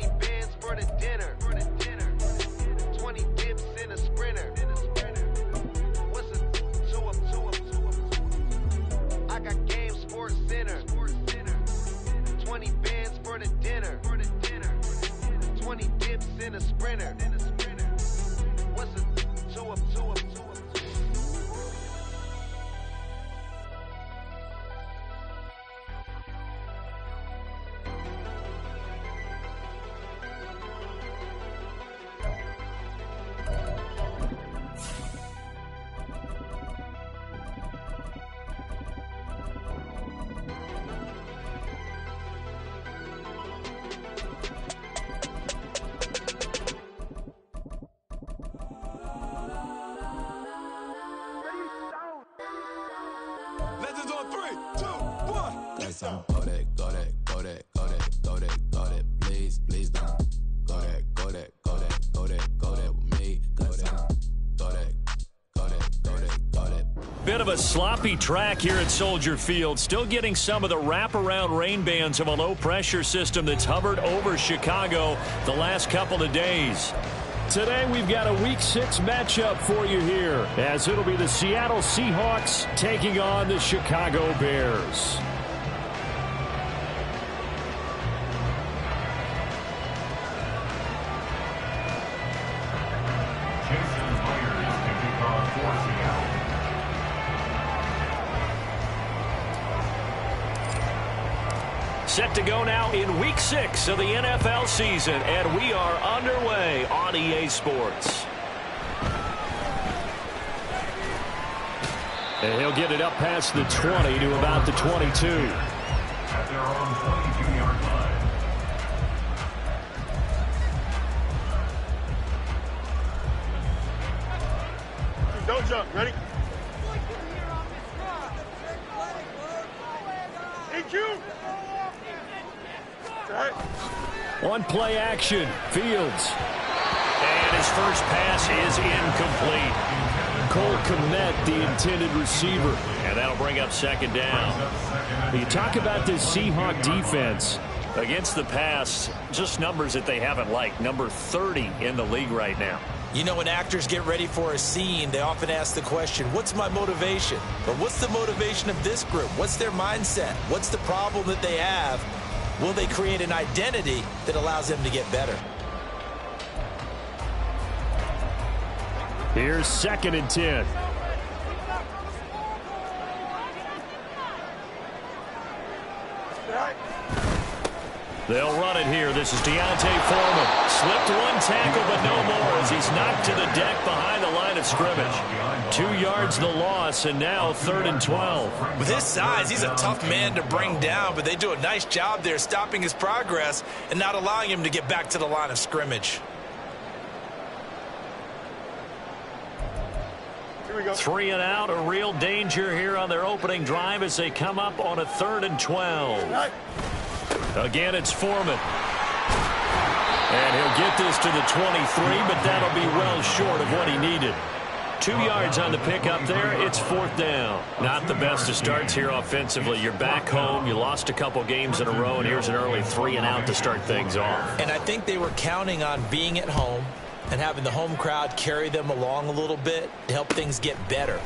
20 bands for the dinner. 20 dips in a sprinter. What's a 2 up? I got game Sports Center. 20 bands for the dinner. 20 dips in a sprinter. What's a 2 up? Legends on 3, 2, 1. Let's go. Go that, please don't. Go that with me. Go that. Bit of a sloppy track here at Soldier Field. Still getting some of the wraparound rain bands of a low-pressure system that's hovered over Chicago the last couple of days. Today we've got a Week 6 matchup for you here, as it'll be the Seattle Seahawks taking on the Chicago Bears. Set to go now in Week 6 of the NFL season, and we are underway on EA Sports. And he'll get it up past the 20 to about the 22. At their own 22-yard line. Don't jump. Ready? EQ. One play action, Fields. And his first pass is incomplete. Cole Kmet, the intended receiver. And that'll bring up second down. You talk about this Seahawk defense. Against the pass, just numbers that they haven't liked. Number 30 in the league right now. You know, when actors get ready for a scene, they often ask the question, what's my motivation? But what's the motivation of this group? What's their mindset? What's the problem that they have? Will they create an identity that allows them to get better? Here's 2nd and 10. They'll run it here. This is Deontay Foreman. Slipped one tackle, but no more as he's knocked to the deck behind the line of scrimmage. 2 yards the loss, and now 3rd and 12. With his size, he's a tough man to bring down, but they do a nice job there stopping his progress and not allowing him to get back to the line of scrimmage. Here we go. 3 and out, a real danger here on their opening drive as they come up on a 3rd and 12. Right. Again, it's Foreman. And he'll get this to the 23, but that'll be well short of what he needed. 2 yards on the pickup there. It's 4th down. Not the best of starts here offensively. You're back home. You lost a couple games in a row, and here's an early 3 and out to start things off. And I think they were counting on being at home and having the home crowd carry them along a little bit to help things get better.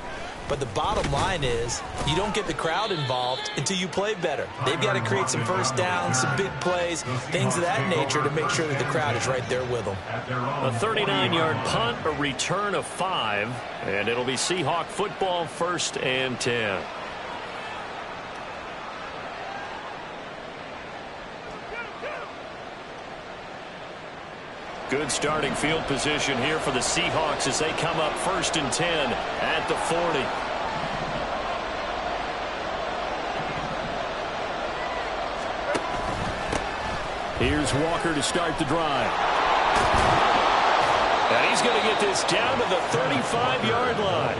But the bottom line is you don't get the crowd involved until you play better. They've got to create some first downs, some big plays, things of that nature to make sure that the crowd is right there with them. A 39-yard punt, a return of 5, and it'll be Seahawk football, 1st and 10. Good starting field position here for the Seahawks as they come up 1st and 10 at the 40. Here's Walker to start the drive. And he's going to get this down to the 35-yard line.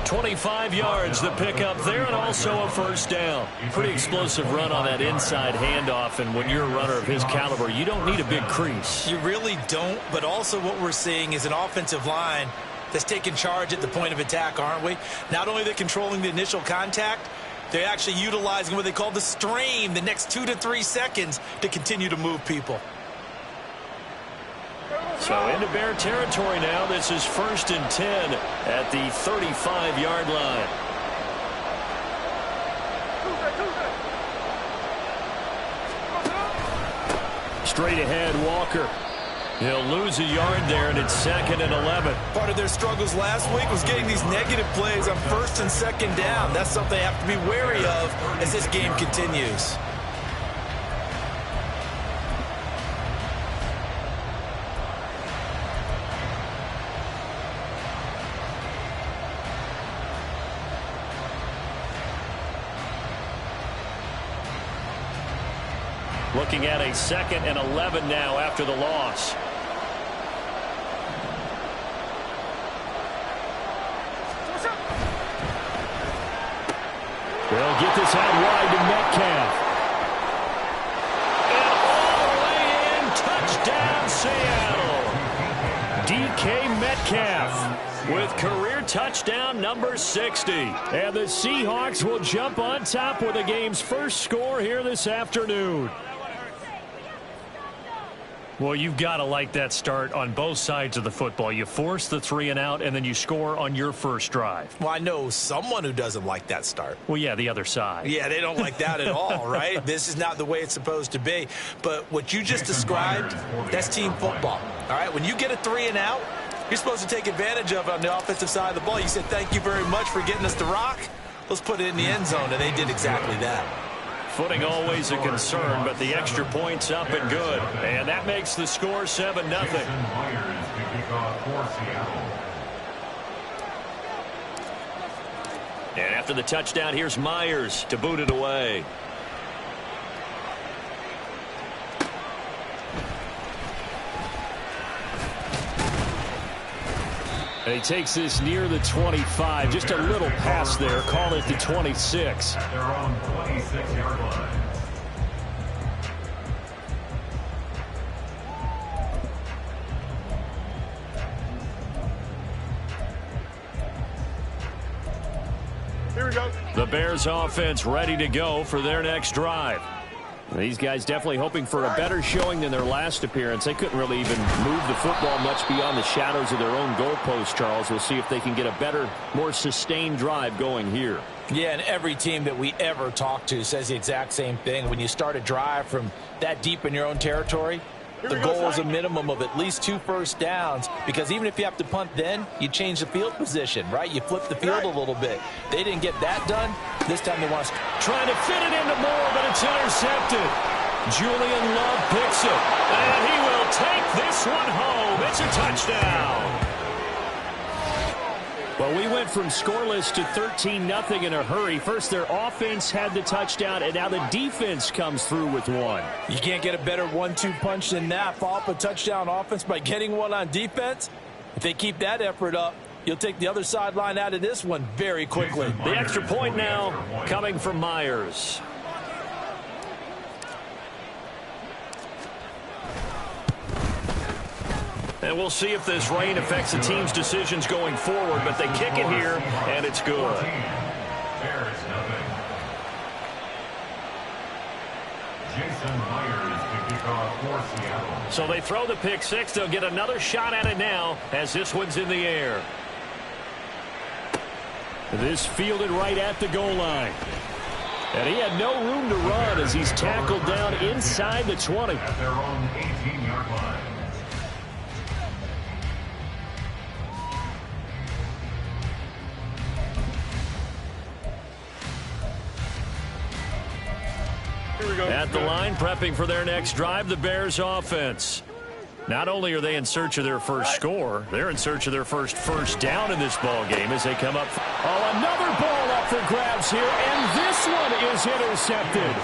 25 yards the pickup there, and also a 1st down. Pretty explosive run on that inside handoff, and when you're a runner of his caliber, you don't need a big crease. You really don't, but also what we're seeing is an offensive line that's taking charge at the point of attack, aren't we? Not only are they controlling the initial contact, they're actually utilizing what they call the strain, the next 2 to 3 seconds, to continue to move people. So into Bear territory now. This is 1st and 10 at the 35-yard line. Straight ahead, Walker. He'll lose a yard there, and it's 2nd and 11. Part of their struggles last week was getting these negative plays on 1st and 2nd down. That's something they have to be wary of as this game continues. Looking at a 2nd and 11 now after the loss. They'll get this out wide to Metcalf. And all the way in, touchdown Seattle. DK Metcalf with career touchdown number 60. And the Seahawks will jump on top with the game's first score here this afternoon. Well, you've got to like that start on both sides of the football. You force the 3 and out, and then you score on your first drive. Well, I know someone who doesn't like that start. Well, yeah, the other side. Yeah, they don't like that at all, right? This is not the way it's supposed to be. But what you just described, that's team football. All right, when you get a 3 and out, you're supposed to take advantage of it on the offensive side of the ball. You said, thank you very much for getting us the rock. Let's put it in the end zone, and they did exactly that. Footing always a concern, but the extra point's up and good. And that makes the score 7-0. And after the touchdown, here's Myers to boot it away. And he takes this near the 25. Just a little pass there. Call it the 26. At their own 26-yard line. Here we go. The Bears offense ready to go for their next drive. These guys definitely hoping for a better showing than their last appearance. They couldn't really even move the football much beyond the shadows of their own goalpost, Charles. We'll see if they can get a better, more sustained drive going here. Yeah, and every team that we ever talk to says the exact same thing. When you start a drive from that deep in your own territory, the goal is a minimum of at least 2 first downs, because even if you have to punt then, you change the field position, right? You flip the field a little bit. They didn't get that done. This time they want to trying to fit it into Moore, but it's intercepted. Julian Love picks it, and he will take this one home. It's a touchdown. Well, we went from scoreless to 13-0 in a hurry. First, their offense had the touchdown, and now the defense comes through with one. You can't get a better 1-2 punch than that. Follow up a touchdown offense by getting one on defense. If they keep that effort up, you'll take the other sideline out of this one very quickly. The extra point now coming from Myers. And we'll see if this rain affects the team's decisions going forward, but they kick it here, and it's good. Bears nothing. Jason Myers to kick off for Seattle. So they throw the pick six. They'll get another shot at it now as this one's in the air. This fielded right at the goal line. And he had no room to run as he's tackled down inside the 20. At their own 18-yard line. At the line, prepping for their next drive, the Bears offense. Not only are they in search of their first score, they're in search of their first down in this ball game as they come up. Oh, another ball up for grabs here, and this one is intercepted.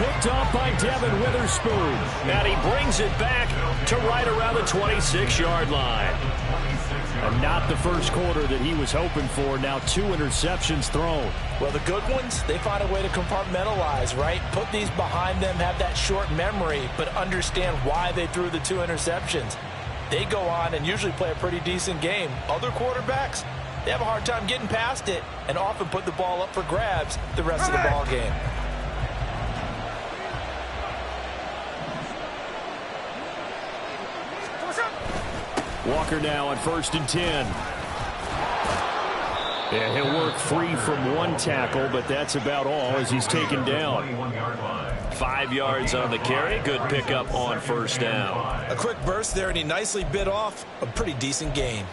Picked off by Devin Witherspoon. And he brings it back to right around the 26-yard line. And not the first quarter that he was hoping for. Now 2 interceptions thrown. Well, the good ones, they find a way to compartmentalize, right? Put these behind them, have that short memory, but understand why they threw the 2 interceptions. They go on and usually play a pretty decent game. Other quarterbacks, they have a hard time getting past it and often put the ball up for grabs the rest of the ball game. Walker now on 1st and 10. Yeah, he'll work free from one tackle, but that's about all as he's taken down. 5 yards on the carry. Good pickup on 1st down. A quick burst there, and he nicely bit off a pretty decent gain.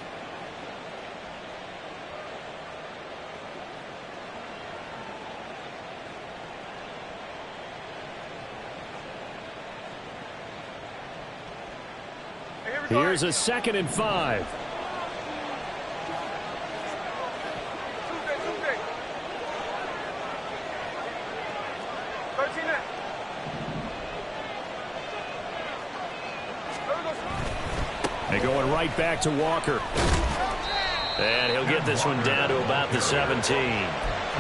Here's a 2nd and 5. They're going right back to Walker. And he'll get this one down to about the 17.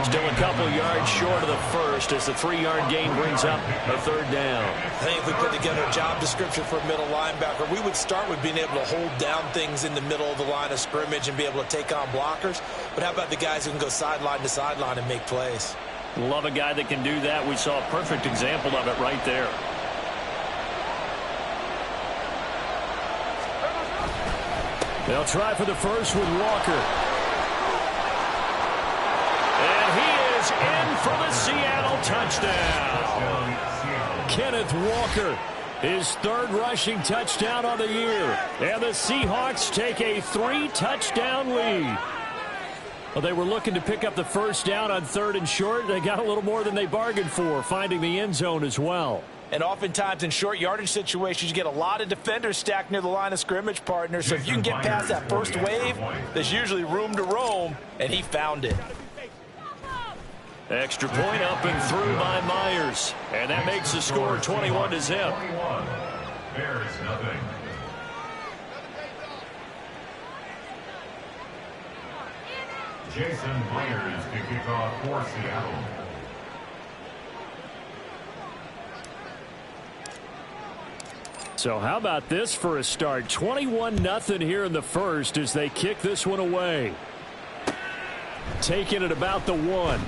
Still a couple yards short of the first as the 3-yard gain brings up a 3rd down. I think if we put together a job description for a middle linebacker, we would start with being able to hold down things in the middle of the line of scrimmage and be able to take on blockers. But how about the guys who can go sideline to sideline and make plays? Love a guy that can do that. We saw a perfect example of it right there. They'll try for the first with Walker. And he is in for the Seattle touchdown. Kenneth Walker, his 3rd rushing touchdown on the year. And the Seahawks take a 3-touchdown lead. Well, they were looking to pick up the 1st down on 3rd and short. They got a little more than they bargained for, finding the end zone as well. And oftentimes in short yardage situations, you get a lot of defenders stacked near the line of scrimmage, partner. So if you can get past that first wave, there's usually room to roam, and he found it. Extra point up and through by Myers. And that makes the score 21-0. Bears nothing. Jason Myers to kick off for Seattle. So how about this for a start? 21-0 here in the first as they kick this one away. Taking it about the 1.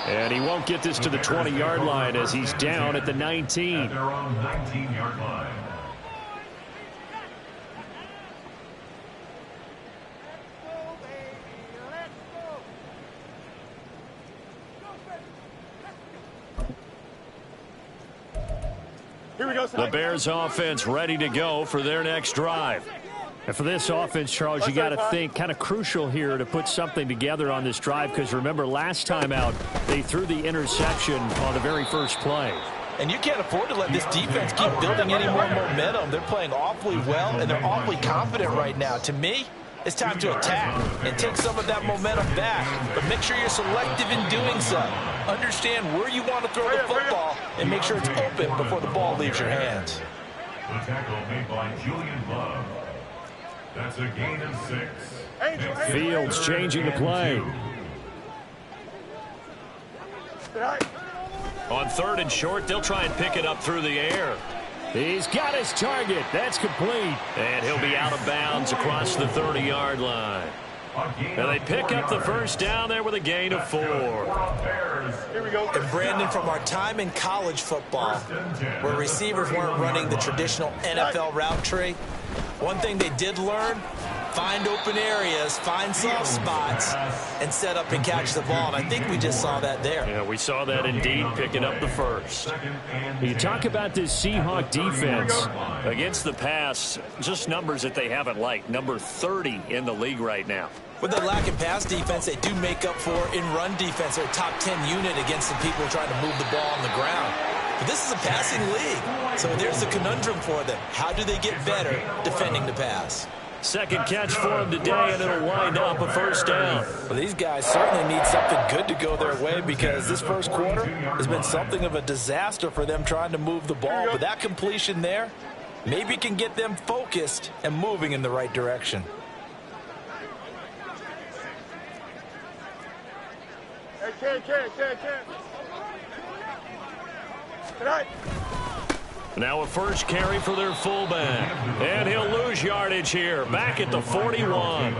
And he won't get this to the 20-yard line as he's down at the 19. At their own 19-yard line. Here we go. The Bears offense ready to go for their next drive. And for this offense, Charles, you got to think kind of crucial here to put something together on this drive because remember last time out they threw the interception on the very first play. And you can't afford to let this defense keep building any more momentum. They're playing awfully well, and they're awfully confident right now. To me, it's time to attack and take some of that momentum back. But make sure you're selective in doing so. Understand where you want to throw the football and make sure it's open before the ball leaves your hands. The tackle made by Julian Love. That's a gain of 6. Fields changing the play. On 3rd and short, they'll try and pick it up through the air. He's got his target. That's complete. And he'll be out of bounds across the 30-yard line. And they pick up the 1st down there with a gain of 4. Here we go. And Brandon, from our time in college football, where receivers weren't running the traditional NFL route tree, one thing they did learn, find open areas, find soft spots, and set up and catch the ball. And I think we just saw that there. Yeah, we saw that indeed, picking up the 1st. You talk about this Seahawk defense against the pass, just numbers that they haven't liked. Number 30 in the league right now. When they lack in pass defense, they do make up for in run defense. They're a top 10 unit against the people trying to move the ball on the ground. But this is a passing league, so there's the conundrum for them. How do they get better defending the pass? 2nd catch for him today, and it'll wind up a 1st down. Well, these guys certainly need something good to go their way because this first quarter has been something of a disaster for them trying to move the ball. But that completion there maybe can get them focused and moving in the right direction. Now a 1st carry for their fullback. And he'll lose yardage here. Back at the 41.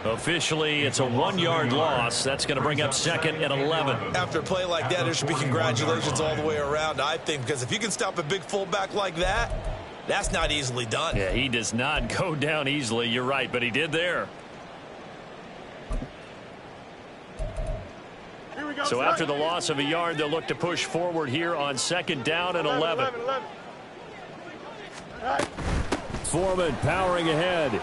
Officially, it's a 1-yard loss. That's going to bring up 2nd and 11. After a play like that, there should be congratulations all the way around, I think, because if you can stop a big fullback like that, That's not easily done. Yeah, he does not go down easily. You're right, but he did there. So after the loss of a yard, they'll look to push forward here on 2nd down and 11. Foreman powering ahead.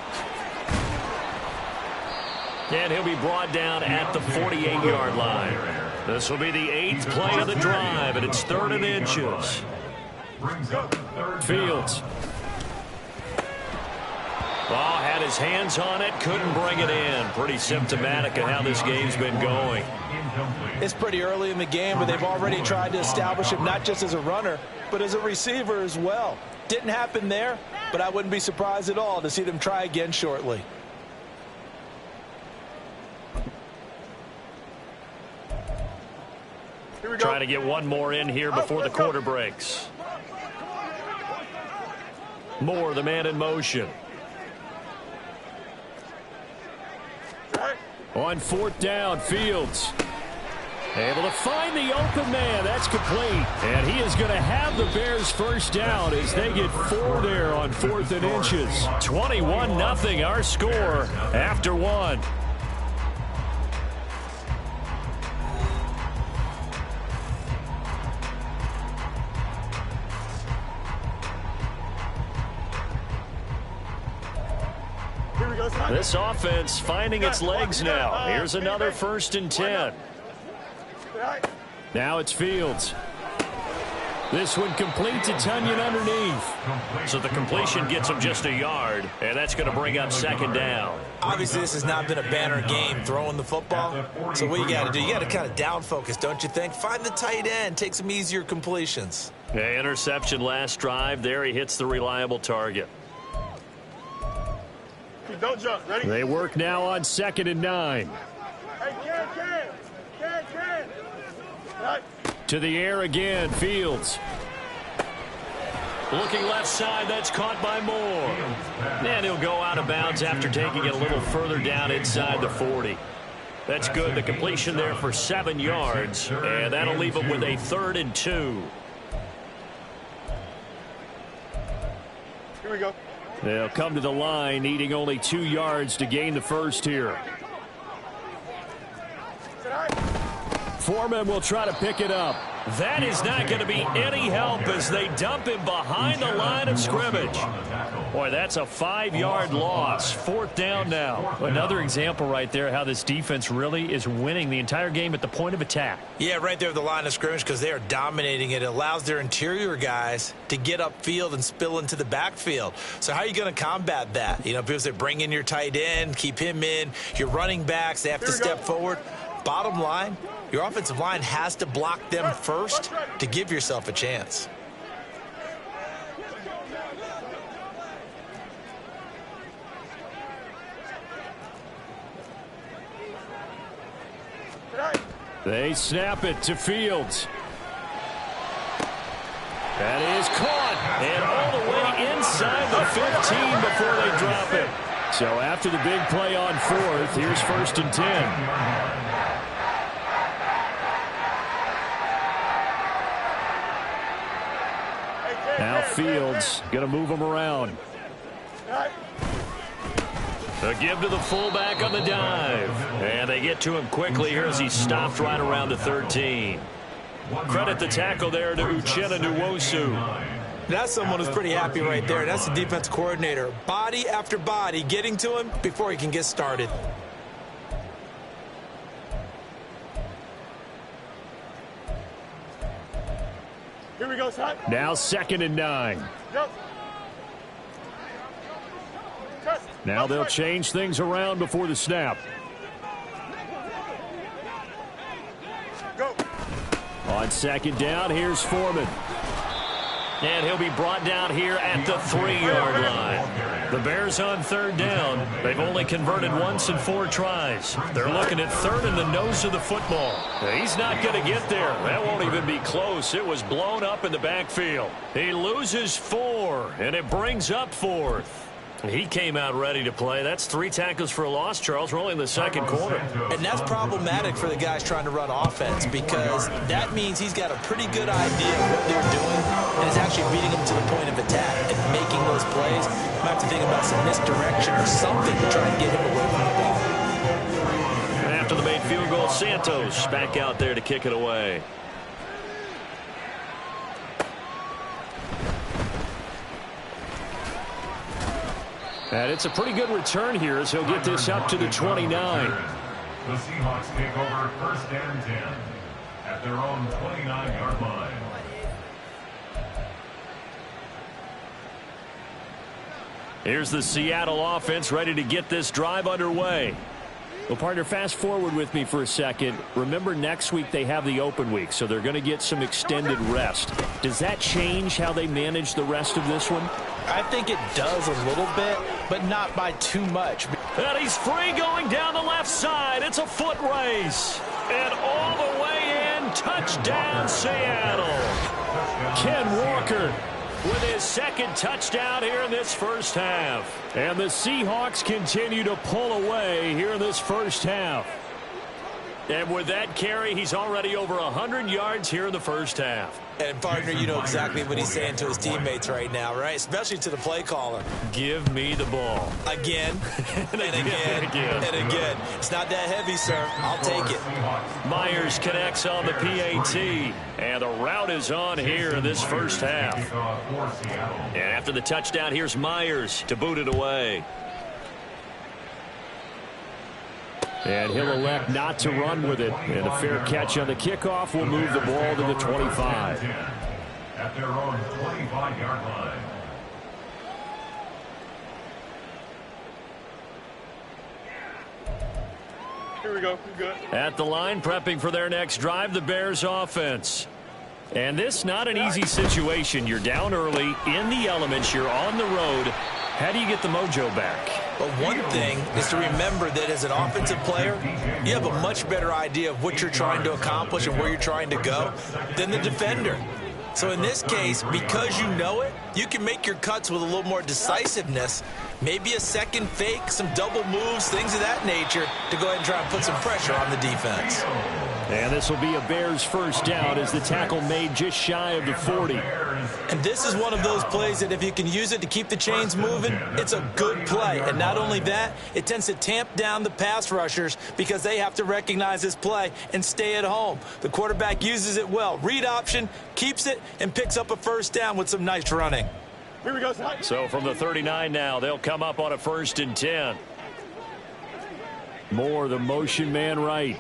And he'll be brought down at the 48-yard line. This will be the 8th play of the drive, and it's 3rd and inches. Fields. Ball had his hands on it, couldn't bring it in. Pretty symptomatic of how this game's been going. It's pretty early in the game, but they've already tried to establish him not just as a runner, but as a receiver as well. Didn't happen there, but I wouldn't be surprised at all to see them try again shortly. Trying to get one more in here before the quarter breaks. Moore, the man in motion. On 4th down, Fields. Able to find the open man. That's complete. And he is going to have the Bears first down as they get 4 there on 4th and inches. 21-0 our score after 1. This offense finding its legs now. Here's another 1st and 10. Now it's Fields. This one complete to Tunyon underneath. So the completion gets him just a yard, and that's going to bring up 2nd down. Obviously, this has not been a banner game throwing the football. So what you got to do, you got to kind of down focus, don't you think? Find the tight end, take some easier completions. Yeah, interception last drive. There he hits the reliable target. Don't jump. Ready? They work now on 2nd and 9. Hey, Ken. Right. To the air again, Fields. Looking left side, that's caught by Moore. And he'll go out of bounds after taking it a little further down inside the 40. That's good. The completion there for 7 yards, and that'll leave him with a 3rd and 2. Here we go. They'll come to the line, needing only 2 yards to gain the first here. Foreman will try to pick it up. That is not going to be any help as they dump him behind the line of scrimmage. Boy, that's a 5-yard loss. 4th down now. Another example right there how this defense really is winning the entire game at the point of attack. Yeah, right there at the line of scrimmage because they are dominating it. It allows their interior guys to get upfield and spill into the backfield. So how are you going to combat that? You know, people say bring in your tight end, keep him in. Your running backs, they have to step forward. Bottom line, your offensive line has to block them first to give yourself a chance. They snap it to Fields. That is caught, and all the way inside the 15 before they drop it. So after the big play on 4th, here's 1st and 10. Now Fields going to move him around. A give to the fullback on the dive. And they get to him quickly here as he stopped right around the 13. Credit the tackle there to Uchenna Nwosu. That's someone who's pretty happy right there. That's the defense coordinator. Body after body getting to him before he can get started. Here we go, son. Now 2nd and 9. Go. Now they'll change things around before the snap. Go. On 2nd down, here's Foreman. And he'll be brought down here at the 3-yard line. The Bears on 3rd down. They've only converted once in 4 tries. They're looking at 3rd in the nose of the football. He's not going to get there. That won't even be close. It was blown up in the backfield. He loses 4, and it brings up 4th. He came out ready to play. That's 3 tackles for a loss, Charles. We're only in the 2nd quarter. And that's problematic for the guys trying to run offense because that means he's got a pretty good idea of what they're doing and is actually beating them to the point of attack. And making those plays, you might have to think about some misdirection or something to try and get him away from the ball. And after the made field goal, Santos back out there to kick it away. And it's a pretty good return here as he'll get this up to the 29. The Seahawks take over 1st and 10 at their own 29-yard line. Here's the Seattle offense ready to get this drive underway. Well, partner, fast forward with me for a second. Remember, next week they have the open week, so they're going to get some extended rest. Does that change how they manage the rest of this one? I think it does a little bit, but not by too much. And he's free going down the left side. It's a foot race. And all the way in, touchdown Seattle. Ken Walker with his second touchdown here in this first half. And the Seahawks continue to pull away here in this first half. And with that carry, he's already over 100 yards here in the first half. And, partner, you know exactly what he's saying to his teammates right now, right? Especially to the play caller. Give me the ball. Again, and again, and again. It's not that heavy, sir. I'll take it. Myers connects on the PAT. And the route is on here in this first half. And after the touchdown, here's Myers to boot it away. And he'll elect not to run with it. And a fair catch on the kickoff will move the ball to the 25. At their own 25-yard line. Here we go. Good. At the line, prepping for their next drive, the Bears offense. And this not an easy situation. You're down early, in the elements, you're on the road. How do you get the mojo back? But one thing is to remember that as an offensive player, you have a much better idea of what you're trying to accomplish and where you're trying to go than the defender. So in this case, because you know it, you can make your cuts with a little more decisiveness, maybe a second fake, some double moves, things of that nature, to go ahead and try and put some pressure on the defense. And this will be a Bears first down as the tackle made just shy of the 40. And this is one of those plays that if you can use it to keep the chains moving, it's a good play. And not only that, it tends to tamp down the pass rushers because they have to recognize this play and stay at home. The quarterback uses it well. Read option, keeps it, and picks up a first down with some nice running. Here we go. So from the 39 now, they'll come up on a 1st and 10. Moore, the motion man right.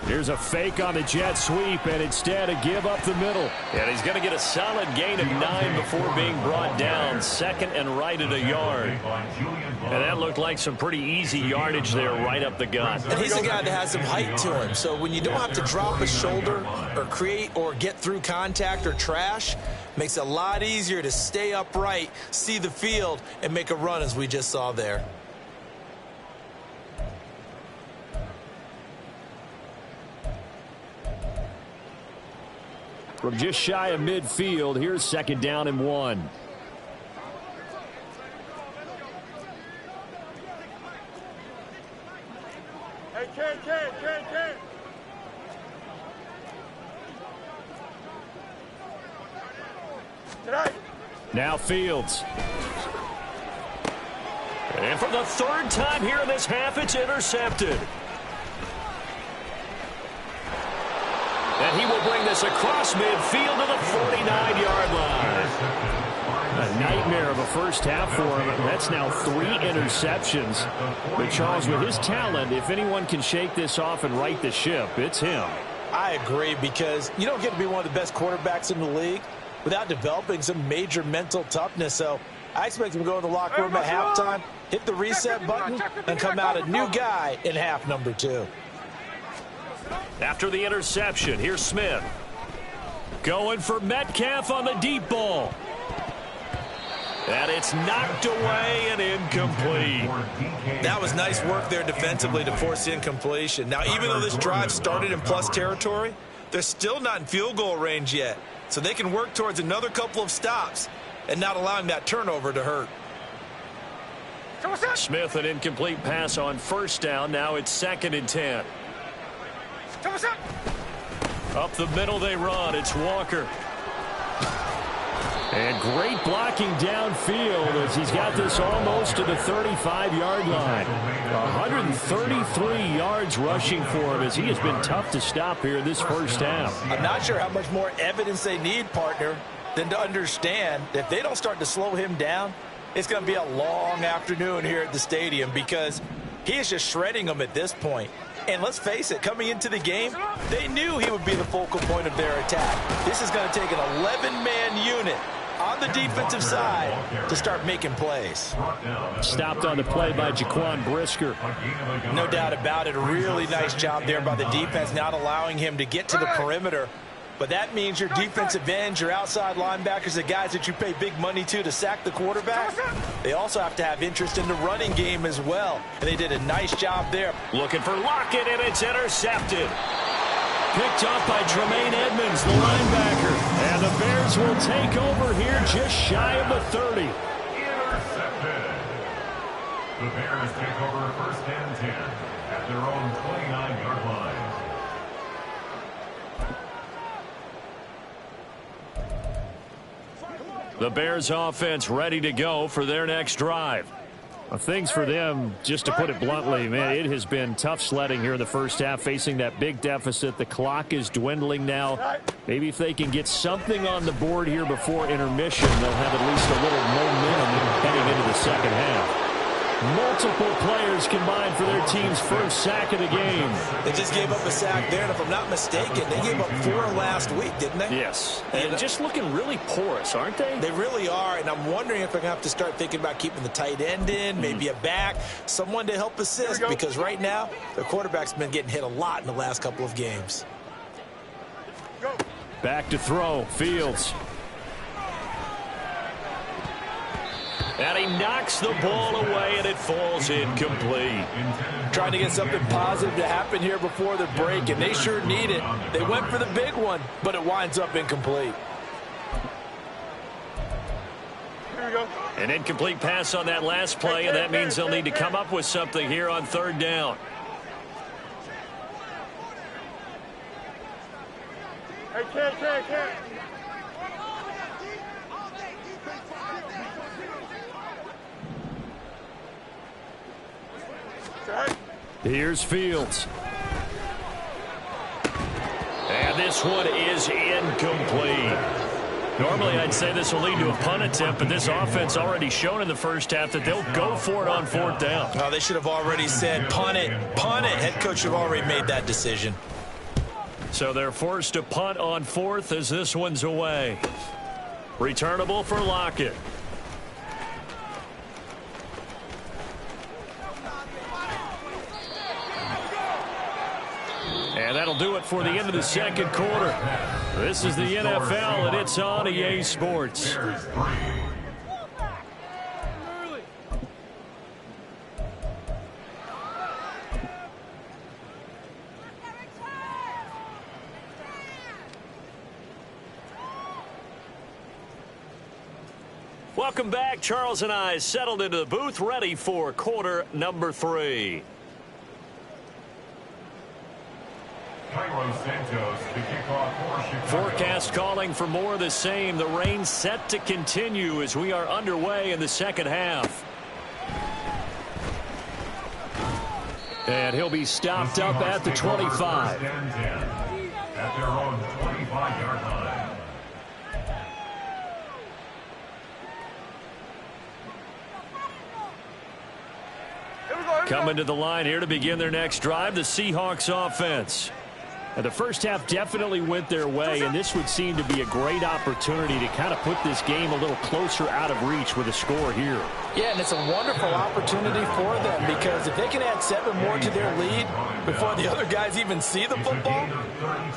Here's a fake on the jet sweep, and instead a give up the middle. And he's going to get a solid gain of 9 before being brought down. 2nd and right at a yard. And that looked like some pretty easy yardage there right up the gut. And he's a guy that has some height to him. So when you don't have to drop a shoulder or create or get through contact or trash, makes it a lot easier to stay upright, see the field, and make a run as we just saw there. From just shy of midfield, here's 2nd down and 1. Hey, Ken. Tonight. Now Fields. And for the 3rd time here in this half, it's intercepted. And he will bring this across midfield to the 49-yard line. A nightmare of a first half for him. That's now 3 interceptions. But Charles, with his talent, if anyone can shake this off and right the ship, it's him. I agree, because you don't get to be one of the best quarterbacks in the league without developing some major mental toughness. So I expect him to go in the locker room at halftime, hit the reset button, and come out a new guy in half number 2. After the interception, here's Smith. Going for Metcalf on the deep ball. And it's knocked away and incomplete. That was nice work there defensively to force incompletion. Now, even though this drive started in plus territory, they're still not in field goal range yet. So they can work towards another couple of stops and not allowing that turnover to hurt. Smith, an incomplete pass on 1st down. Now it's 2nd and 10. Up the middle they run. It's Walker. And great blocking downfield as he's got this almost to the 35-yard line. 133 yards rushing for him as he has been tough to stop here in this first half. I'm not sure how much more evidence they need, partner, than to understand that if they don't start to slow him down, it's going to be a long afternoon here at the stadium because he is just shredding them at this point. And let's face it, coming into the game, they knew he would be the focal point of their attack. This is going to take an 11-man unit on the defensive side to start making plays. Stopped on the play by Jaquan Brisker. No doubt about it. A really nice job there by the defense, not allowing him to get to the perimeter. But that means your defensive ends, your outside linebackers, the guys that you pay big money to sack the quarterback, they also have to have interest in the running game as well. And they did a nice job there. Looking for Lockett, and it's intercepted. Picked up by Tremaine Edmonds, the linebacker. And the Bears will take over here just shy of the 30. Intercepted. The Bears take over first and 10 at their own 29-yard line. The Bears offense ready to go for their next drive. Things for them, just to put it bluntly, man, it has been tough sledding here in the first half, facing that big deficit. The clock is dwindling now. Maybe if they can get something on the board here before intermission, they'll have at least a little momentum heading into the second half. Multiple players combined for their team's first sack of the game. They just gave up a sack there, and if I'm not mistaken, they gave up 4 last week, didn't they? Yes. And just looking really porous, aren't they? They really are, and I'm wondering if they're going to have to start thinking about keeping the tight end in, maybe a back, someone to help assist, because right now, their quarterback's been getting hit a lot in the last couple of games. Back to throw, Fields. And he knocks the ball away, and it falls incomplete. Trying to get something positive to happen here before the break, and they sure need it. They went for the big one, but it winds up incomplete. Here we go. An incomplete pass on that last play, and that means they'll need to come up with something here on third down. Hey, Ken. Here's Fields. And this one is incomplete. Normally, I'd say this will lead to a punt attempt, but this offense already shown in the first half that they'll go for it on fourth down. Oh, they should have already said, punt it, punt it. Head coach should have already made that decision. So they're forced to punt on fourth as this one's away. Returnable for Lockett. And that'll do it for the end of the second quarter. This is the NFL, and it's on EA Sports. Welcome back. Charles and I settled into the booth, ready for quarter number 3. Forecast calling for more of the same. The rain set to continue as we are underway in the second half. And he'll be stopped up at the 25. At their own 25-yard line. Coming to the line here to begin their next drive, the Seahawks offense. And the first half definitely went their way, and this would seem to be a great opportunity to kind of put this game a little closer out of reach with a score here. Yeah, and it's a wonderful opportunity for them because if they can add 7 more to their lead before the other guys even see the football,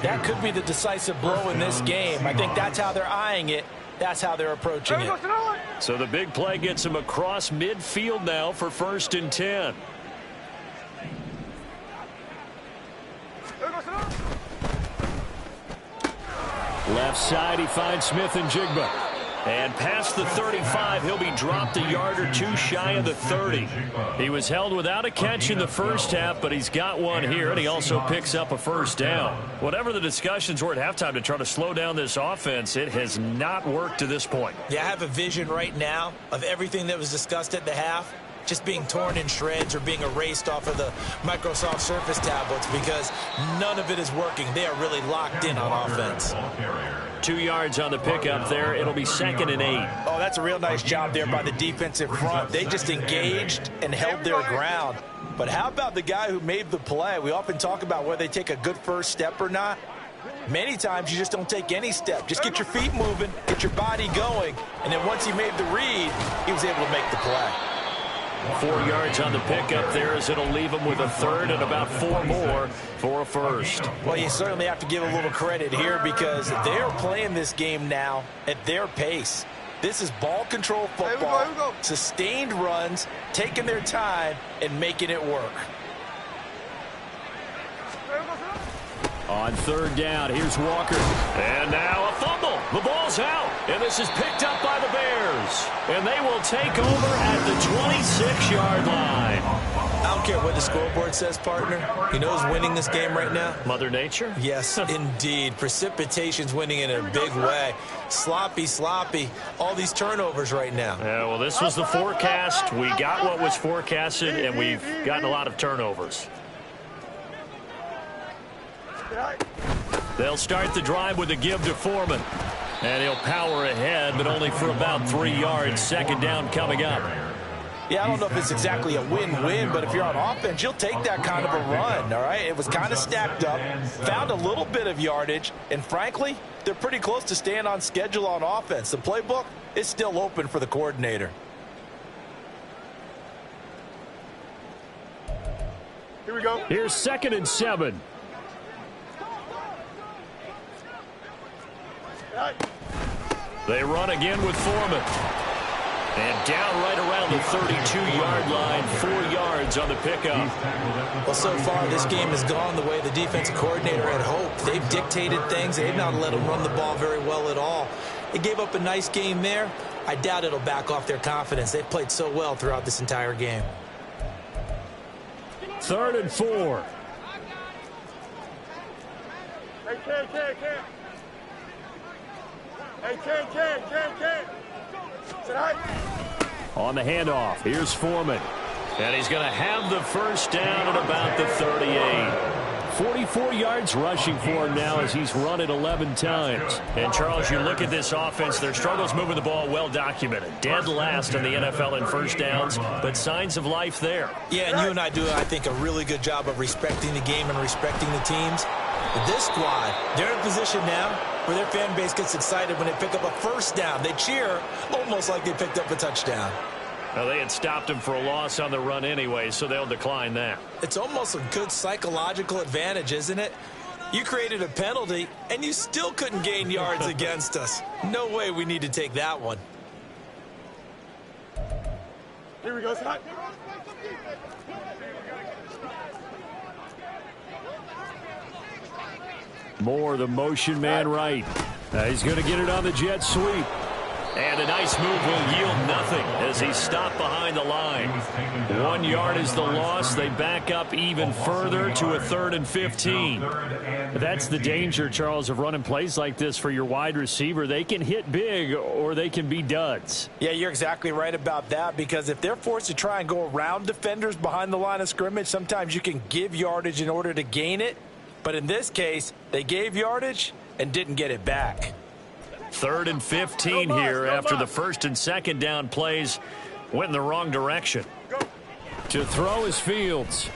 that could be the decisive blow in this game. I think that's how they're eyeing it. That's how they're approaching it. So the big play gets them across midfield now for 1st and 10. Left side, he finds Smith and Jigba. And past the 35, he'll be dropped a yard or two shy of the 30. He was held without a catch in the first half, but he's got one here, and he also picks up a first down. Whatever the discussions were at halftime to try to slow down this offense, it has not worked to this point. Yeah, I have a vision right now of everything that was discussed at the half just being torn in shreds or being erased off of the Microsoft Surface tablets because none of it is working. They are really locked in on offense. 2 yards on the pickup there. It'll be 2nd and 8. Oh, that's a real nice job there by the defensive front. They just engaged and held their ground. But how about the guy who made the play? We often talk about whether they take a good first step or not. Many times you just don't take any step. Just get your feet moving, get your body going, and then once he made the read, he was able to make the play. 4 yards on the pickup there as it'll leave him with a 3rd and about 4 more for a first. Well, you certainly have to give a little credit here because they are playing this game now at their pace. This is ball control football, Here we go. Sustained runs, taking their time and making it work. On 3rd down, here's Walker. And now a fumble. The ball's out. And this is picked up by the Bears. And they will take over at the 26-yard line. I don't care what the scoreboard says, partner. You know who's winning this game right now? Mother Nature? Yes, indeed. Precipitation's winning in a big way. Sloppy. All these turnovers right now. Yeah, well, this was the forecast. We got what was forecasted, and we've gotten a lot of turnovers. They'll start the drive with a give to Foreman. And he'll power ahead, but only for about 3 yards. 2nd down coming up. Yeah, I don't know if it's exactly a win-win, but if you're on offense, you'll take that kind of a run, all right? It was kind of stacked up, found a little bit of yardage, and frankly, they're pretty close to staying on schedule on offense. The playbook is still open for the coordinator. Here we go. Here's 2nd and 7. They run again with Foreman. And down right around the 32-yard line, 4 yards on the pickup. Well, so far, this game has gone the way the defensive coordinator had hoped. They've dictated things. They've not let them run the ball very well at all. They gave up a nice game there. I doubt it'll back off their confidence. They've played so well throughout this entire game. 3rd and 4. Hey, Ken. Hey, Ken. Sit high. On the handoff, here's Foreman. And he's going to have the first down at about the 38. 44 yards rushing for him now as he's run it 11 times. And, Charles, you look at this offense, their struggles moving the ball well documented. Dead last in the NFL in first downs, but signs of life there. Yeah, and you and I do, I think, a really good job of respecting the game and respecting the teams. But this squad, they're in a position now where their fan base gets excited when they pick up a first down. They cheer almost like they picked up a touchdown. Well, they had stopped him for a loss on the run anyway, so they'll decline that. It's almost a good psychological advantage, isn't it? You created a penalty, and you still couldn't gain yards against us. No way we need to take that one. Here we go. Sit high. Moore, the motion man right. He's going to get it on the jet sweep. And a nice move will yield nothing as he's stopped behind the line. 1 yard is the loss. They back up even further to a 3rd and 15. That's the danger, Charles, of running plays like this for your wide receiver. They can hit big or they can be duds. Yeah, you're exactly right about that because if they're forced to try and go around defenders behind the line of scrimmage, sometimes you can give yardage in order to gain it. But in this case, they gave yardage and didn't get it back. 3rd and 15 here after the 1st and 2nd down plays went in the wrong direction. To throw is Fields.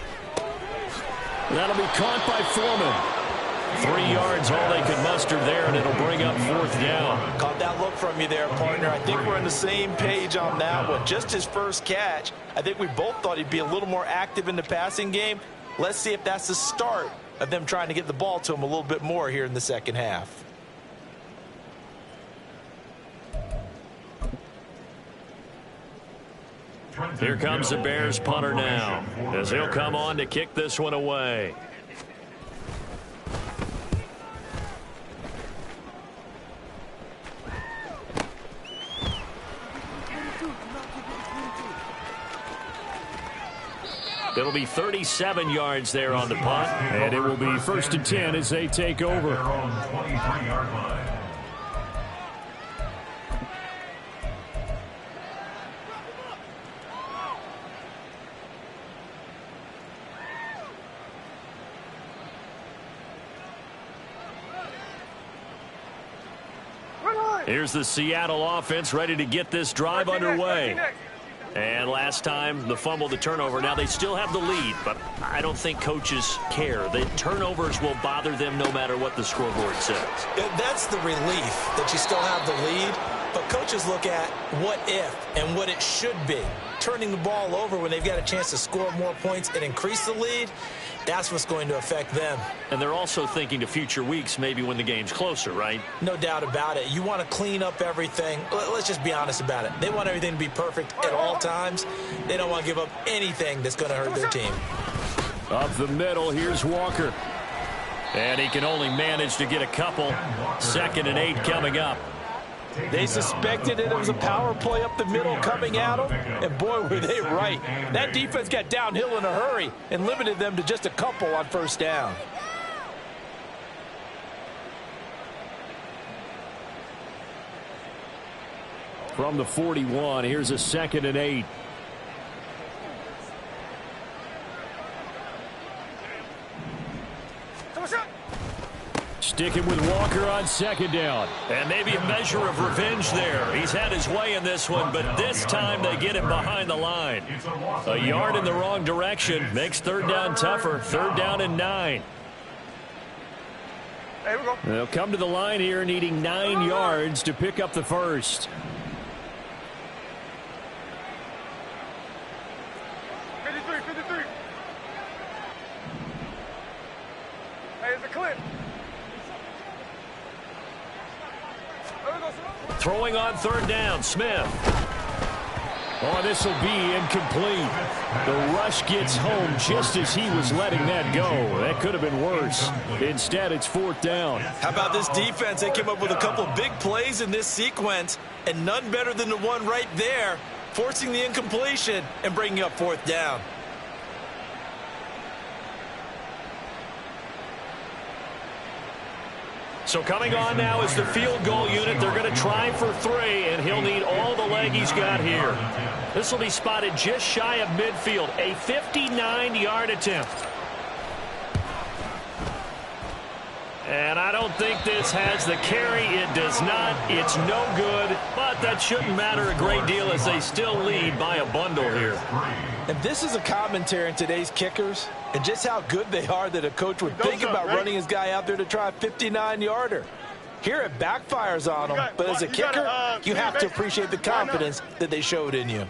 That'll be caught by Foreman. 3 yards, all they could muster there, and it'll bring up 4th down. Caught that look from you there, partner. I think we're on the same page on that one. Just his first catch. I think we both thought he'd be a little more active in the passing game. Let's see if that's the start of them trying to get the ball to him a little bit more here in the second half. Here comes the Bears punter now as he'll come on to kick this one away. It'll be 37 yards there on the punt, and it will be 1st and 10 as they take over. Their own 23-yard line. Here's the Seattle offense ready to get this drive underway. And last time, the fumble, the turnover. Now, they still have the lead, but I don't think coaches care. The turnovers will bother them no matter what the scoreboard says. That's the relief that you still have the lead, but coaches look at what if and what it should be. Turning the ball over when they've got a chance to score more points and increase the lead, that's what's going to affect them. And they're also thinking to future weeks, maybe when the game's closer, right? No doubt about it. You want to clean up everything. Let's just be honest about it. They want everything to be perfect at all times. They don't want to give up anything that's going to hurt their team. Up the middle, here's Walker. And he can only manage to get a couple. 2nd and 8 coming up. They suspected that it was a power play up the middle coming at them, and boy, were they right. That defense got downhill in a hurry and limited them to just a couple on 1st down. From the 41, here's a 2nd and 8. Sticking with Walker on 2nd down. And maybe a measure of revenge there. He's had his way in this one, but this time they get him behind the line. A yard in the wrong direction makes 3rd down tougher. 3rd down and 9. Hey, we go. They'll come to the line here needing 9 yards to pick up the first. 53. Hey, it's a clip. Throwing on 3rd down, Smith. Oh, this will be incomplete. The rush gets home just as he was letting that go. That could have been worse. Instead, it's 4th down. How about this defense? They came up with a couple of big plays in this sequence, and none better than the one right there, forcing the incompletion and bringing up 4th down. So coming on now is the field goal unit. They're going to try for 3, and he'll need all the leg he's got here. This will be spotted just shy of midfield. A 59-yard attempt. And I don't think this has the carry. It does not. It's no good. But that shouldn't matter a great deal as they still lead by a bundle here. And this is a commentary in today's kickers and just how good they are that a coach would think about running his guy out there to try a 59-yarder. Here it backfires on them, but as a kicker, you have to appreciate the confidence that they showed in you.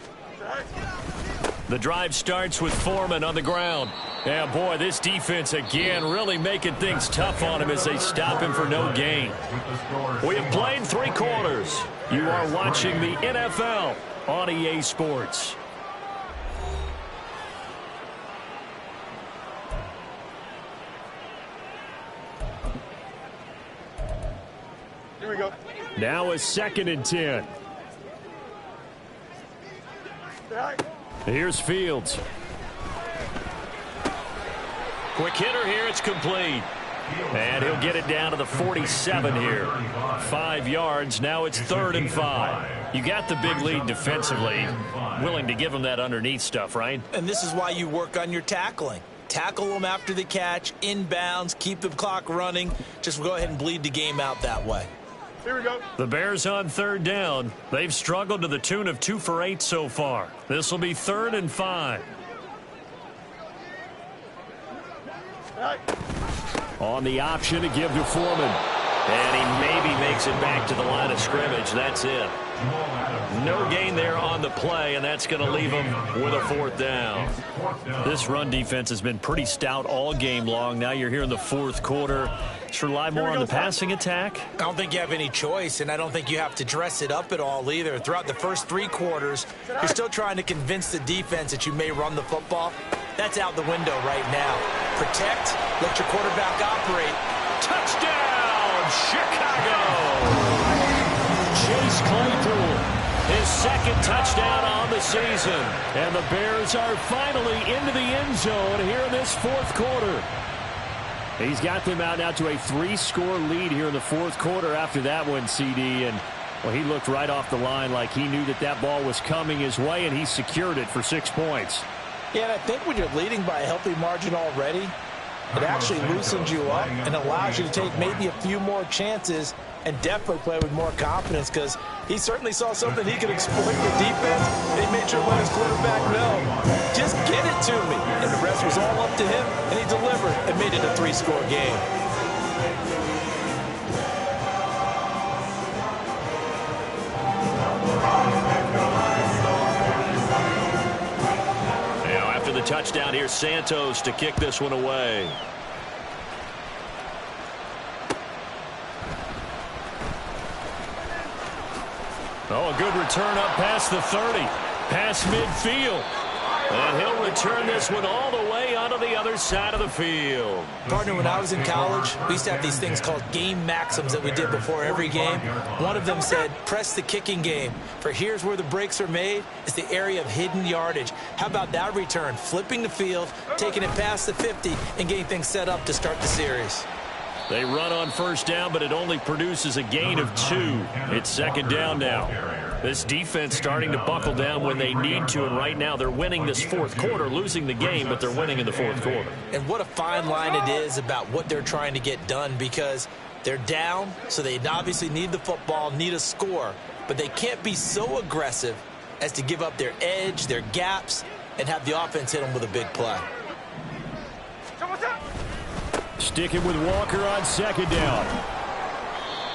The drive starts with Foreman on the ground. Yeah, boy, this defense again really making things tough on him as they stop him for no gain. We have played 3 quarters. You are watching the NFL on EA Sports. Here we go. Now a 2nd and 10. Here's Fields. Quick hitter here. It's complete. And he'll get it down to the 47 here. 5 yards. Now it's 3rd and 5. You got the big lead defensively. Willing to give him that underneath stuff, right? And this is why you work on your tackling. Tackle them after the catch, inbounds, keep the clock running. Just go ahead and bleed the game out that way. Here we go. The Bears on 3rd down. They've struggled to the tune of 2 for 8 so far. This will be 3rd and 5. On the option to give to Foreman. And he maybe makes it back to the line of scrimmage. That's it. No gain there on the play, and that's going to leave him with a 4th down. This run defense has been pretty stout all game long. Now you're here in the 4th quarter. Just rely more on the passing attack. I don't think you have any choice, and I don't think you have to dress it up at all either. Throughout the first 3 quarters, you're still trying to convince the defense that you may run the football. That's out the window right now. Protect, let your quarterback operate. Touchdown, Chicago! Chase Claypool His second touchdown on the season. And the Bears are finally into the end zone here in this fourth quarter. He's got them out now to a 3-score lead here in the fourth quarter after that one, CD. And, well, he looked right off the line like he knew that that ball was coming his way, and he secured it for 6 points. Yeah, and I think when you're leading by a healthy margin already, it actually loosens you up and allows you to take maybe a few more chances and definitely play with more confidence, because he certainly saw something he could exploit the defense. They made sure to let his quarterback know, just get it to me. And the rest was all up to him, and he delivered and made it a 3-score game. The touchdown here, Santos to kick this one away. Oh, a good return up past the 30, past midfield. And he'll return this one all the way onto the other side of the field. Partner, when I was in college, we used to have these things called game maxims that we did before every game. One of them said, press the kicking game. For here's where the breaks are made. It's the area of hidden yardage. How about that return? Flipping the field, taking it past the 50, and getting things set up to start the series. They run on first down, but it only produces a gain of 2. It's second down now. This defense starting to buckle down when they need to, and right now they're winning this fourth quarter, losing the game, but they're winning in the fourth quarter. And what a fine line it is about what they're trying to get done, because they're down, so they obviously need the football, need a score, but they can't be so aggressive as to give up their edge, their gaps, and have the offense hit them with a big play. Sticking with Walker on second down.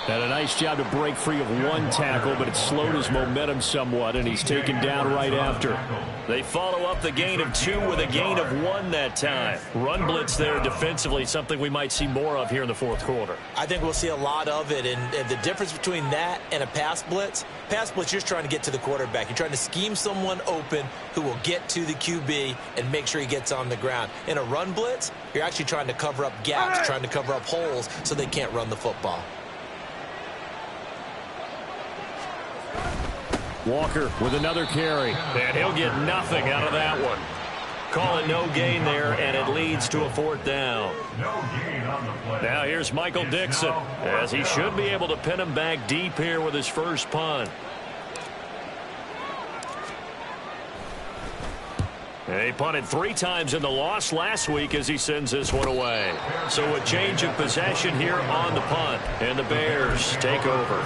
Had a nice job to break free of one tackle, but it slowed his momentum somewhat, and he's taken down right after. They follow up the gain of 2 with a gain of 1 that time. Run blitz there defensively, something we might see more of here in the fourth quarter. I think we'll see a lot of it, and the difference between that and a pass blitz, you're just trying to get to the quarterback. You're trying to scheme someone open who will get to the QB and make sure he gets on the ground. In a run blitz, you're actually trying to cover up gaps, trying to cover up holes so they can't run the football. Walker with another carry, and he'll get nothing out of that one. Call it no gain there, and it leads to a fourth down. Now here's Michael Dixon, as he should be able to pin him back deep here with his first punt. And he punted 3 times in the loss last week as he sends this one away. So a change of possession here on the punt, and the Bears take over.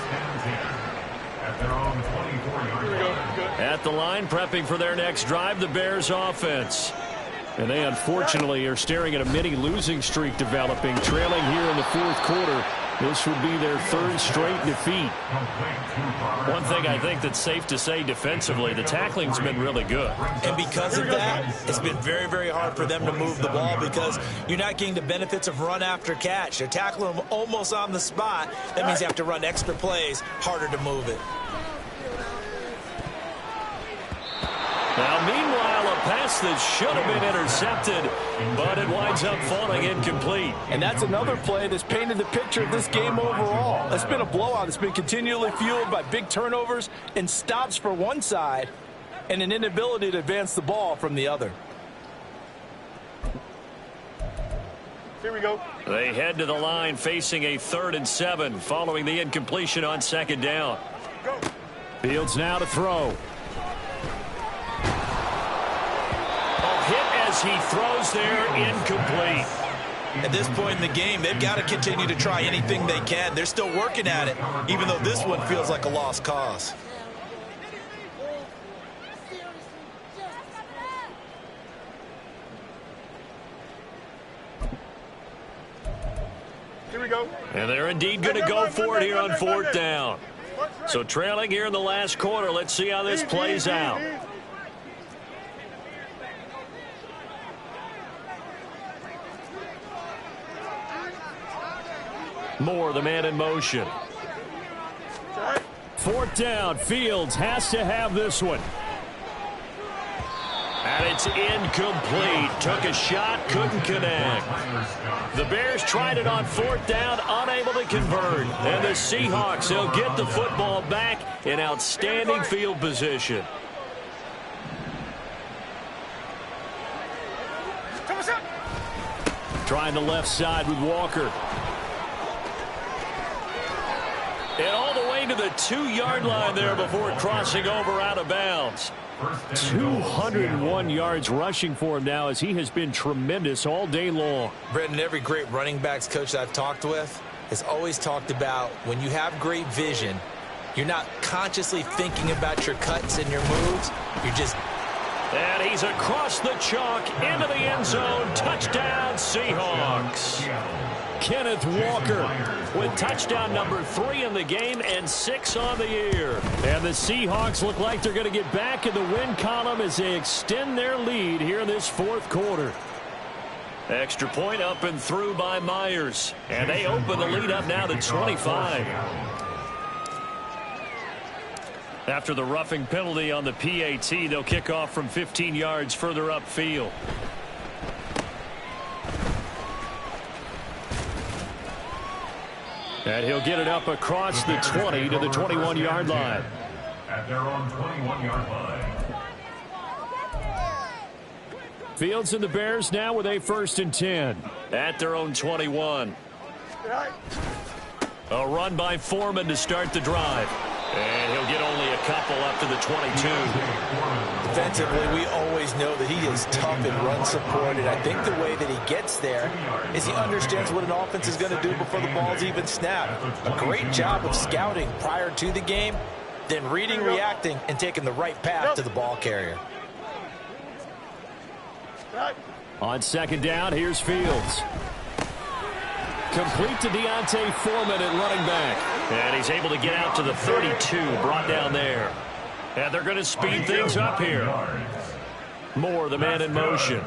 At the line, prepping for their next drive, the Bears offense. And they unfortunately are staring at a mini losing streak developing, trailing here in the fourth quarter. This would be their 3rd straight defeat. One thing I think that's safe to say defensively, the tackling's been really good. And because of that, it's been very, very hard for them to move the ball, because you're not getting the benefits of run after catch. They're tackling them almost on the spot. That means you have to run extra plays, harder to move it. Now, meanwhile, a pass that should have been intercepted, but it winds up falling incomplete. And that's another play that's painted the picture of this game overall. It's been a blowout. It's been continually fueled by big turnovers and stops for one side and an inability to advance the ball from the other. Here we go. They head to the line facing a 3rd and 7 following the incompletion on second down. Go. Fields now to throw. Hit as he throws there, incomplete. At this point in the game, they've got to continue to try anything they can. They're still working at it, even though this one feels like a lost cause. Here we go. And they're indeed going to go for it here on 4th down. So trailing here in the last quarter, let's see how this plays out. Moore, the man in motion. 4th down. Fields has to have this one. And it's incomplete. Took a shot, couldn't connect. The Bears tried it on 4th down, unable to convert. And the Seahawks, they'll get the football back in outstanding field position. Trying the left side with Walker. And all the way to the 2-yard line there before crossing over out of bounds. 201 yards rushing for him now as he has been tremendous all day long. Brendan, every great running backs coach that I've talked with has always talked about when you have great vision, you're not consciously thinking about your cuts and your moves. You're just... And he's across the chalk into the end zone. Touchdown, Seahawks. Kenneth Walker with touchdown number 3 in the game and 6 on the year. And the Seahawks look like they're going to get back in the win column as they extend their lead here in this 4th quarter. Extra point up and through by Myers. And they open the lead up now to 25. After the roughing penalty on the PAT, they'll kick off from 15 yards further upfield. And he'll get it up across the 20 to the 21-yard line. At their own 21-yard line. Fields and the Bears now with a 1st and 10 at their own 21. A run by Foreman to start the drive. And he'll get only a couple up to the 22. Defensively, we always know that he is tough in run support, and I think the way that he gets there is he understands what an offense is going to do before the ball's even snapped. A great job of scouting prior to the game, then reading, reacting, and taking the right path to the ball carrier. On 2nd down, here's Fields. Complete to Deontay Foreman at running back. And he's able to get out to the 32, brought down there. And they're going to speed things up here. Moore, the man in motion.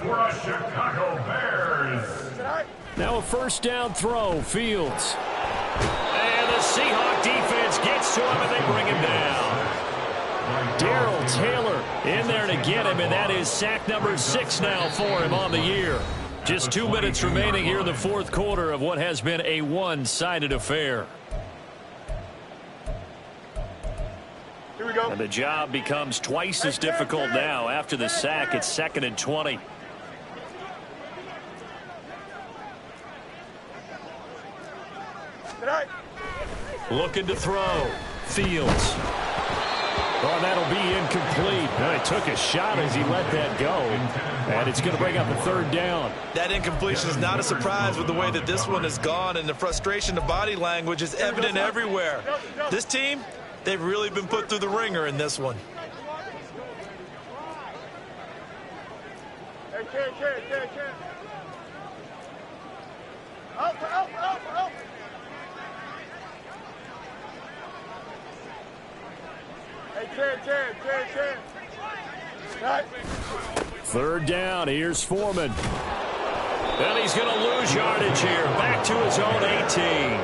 Now a 1st down throw, Fields. And the Seahawk defense gets to him and they bring him down. Darrell Taylor in there to get him, and that is sack number 6 now for him on the year. Just 2 minutes remaining here in the 4th quarter of what has been a one-sided affair. Here we go. And the job becomes twice as difficult now after the sack. It's 2nd and 20. Looking to throw. Fields. Oh, that'll be incomplete. He took a shot as he let that go. And it's going to bring up a 3rd down. That incompletion is not a surprise with the way that this one has gone, and the frustration of body language is evident everywhere. This team, they've really been put through the ringer in this one. Hey, kid. Up. Hey, kid. Right. 3rd down. Here's Foreman. And he's going to lose yardage here. Back to his own 18.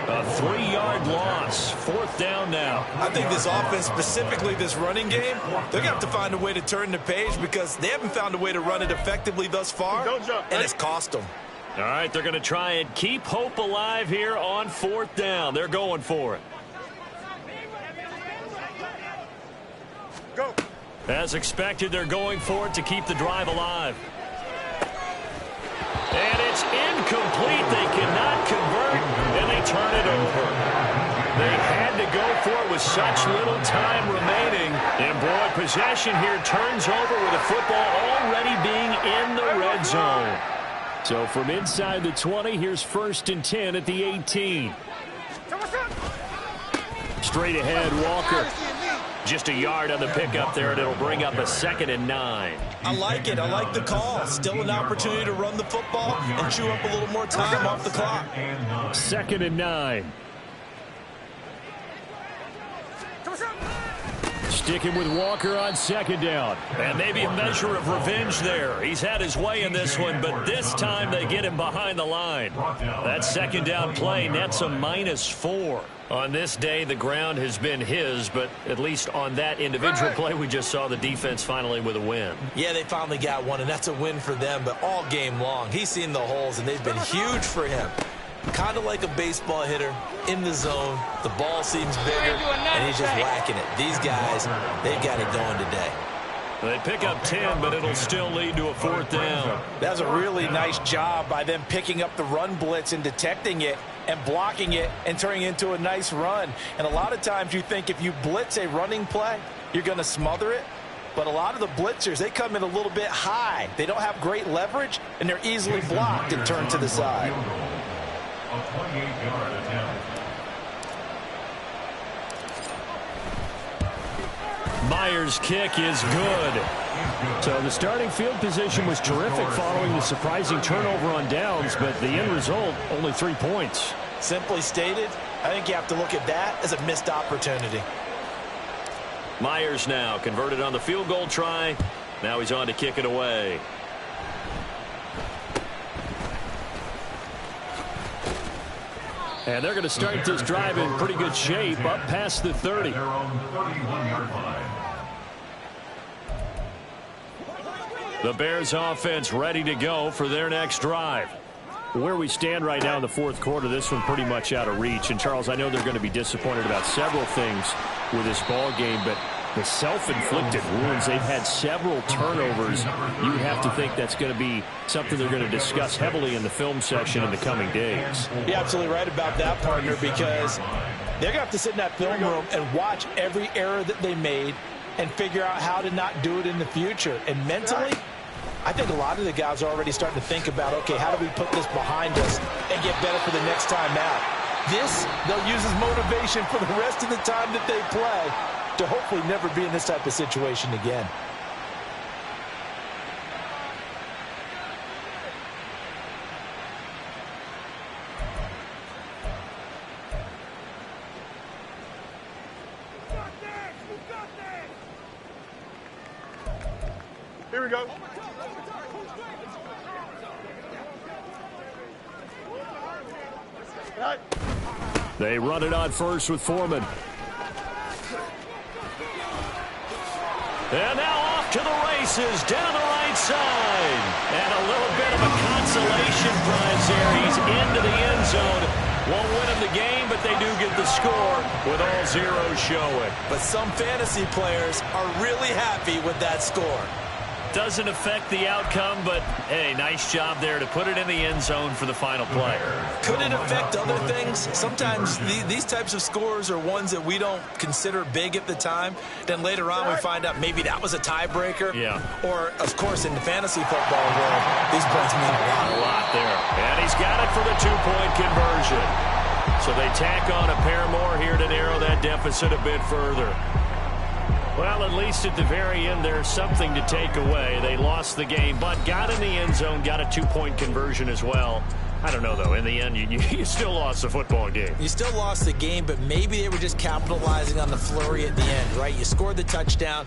A 3-yard loss. 4th down now. I think this offense, specifically this running game, they're going to have to find a way to turn the page because they haven't found a way to run it effectively thus far, and it's cost them. All right, they're going to try and keep hope alive here on 4th down. They're going for it. Go. As expected, they're going for it to keep the drive alive. And it's incomplete. They cannot convert, and they turn it over. They had to go for it with such little time remaining. And, boy, possession here turns over with the football already being in the red zone. So from inside the 20, here's 1st and 10 at the 18. Straight ahead, Walker. Just a yard on the pickup there, and it'll bring up a 2nd and 9. I like it. I like the call. Still an opportunity to run the football and chew up a little more time off the clock. 2nd and 9. sticking with Walker on second down. And maybe a measure of revenge there. He's had his way in this one, but this time they get him behind the line. That second down play nets a -4. On this day, the ground has been his, but at least on that individual play, we just saw the defense finally with a win. Yeah, they finally got one, and that's a win for them, but all game long, he's seen the holes, and they've been huge for him. Kind of like a baseball hitter in the zone. The ball seems bigger, and he's just whacking it. These guys, they've got it going today. They pick up 10, but it'll still lead to a 4th down. That was a really nice job by them picking up the run blitz and detecting it and blocking it and turning it into a nice run. And a lot of times you think if you blitz a running play, you're going to smother it. But a lot of the blitzers, they come in a little bit high. They don't have great leverage, and they're easily blocked and turned to the side. A 28-yard attempt. Myers' kick is good. So the starting field position was terrific following the surprising turnover on downs, but the end result, only 3 points. Simply stated, I think you have to look at that as a missed opportunity. Myers now converted on the field goal try. Now he's on to kick it away. And they're going to start this drive in pretty good shape, up past the 30. Their own 31-yard line. The Bears offense ready to go for their next drive. Where we stand right now in the 4th quarter, this one pretty much out of reach. And, Charles, I know they're going to be disappointed about several things with this ball game, but the self-inflicted wounds, they've had several turnovers. You would have to think that's going to be something they're going to discuss heavily in the film session in the coming days. You're absolutely right about that, partner, because they're going to have to sit in that film room and watch every error that they made and figure out how to not do it in the future. And mentally, I think a lot of the guys are already starting to think about, okay, how do we put this behind us and get better for the next time out? This, they'll use as motivation for the rest of the time that they play to hopefully never be in this type of situation again. Here we go. Right. They run it on first with Foreman. And now off to the races down the right side. And a little bit of a consolation prize there. He's into the end zone. Won't win him the game, but they do get the score with all zeros showing. But some fantasy players are really happy with that score. Doesn't affect the outcome, but, hey, nice job there to put it in the end zone for the final play. Could it affect other things? Sometimes these types of scores are ones that we don't consider big at the time. Then later on we find out maybe that was a tiebreaker. Yeah. Or, of course, in the fantasy football world, these points mean a lot. A lot there. And he's got it for the 2-point conversion. So they tack on a pair more here to narrow that deficit a bit further. Well, at least at the very end, there's something to take away. They lost the game, but got in the end zone, got a 2-point conversion as well. I don't know, though. In the end, you still lost the football game. You still lost the game, but maybe they were just capitalizing on the flurry at the end, right? You scored the touchdown.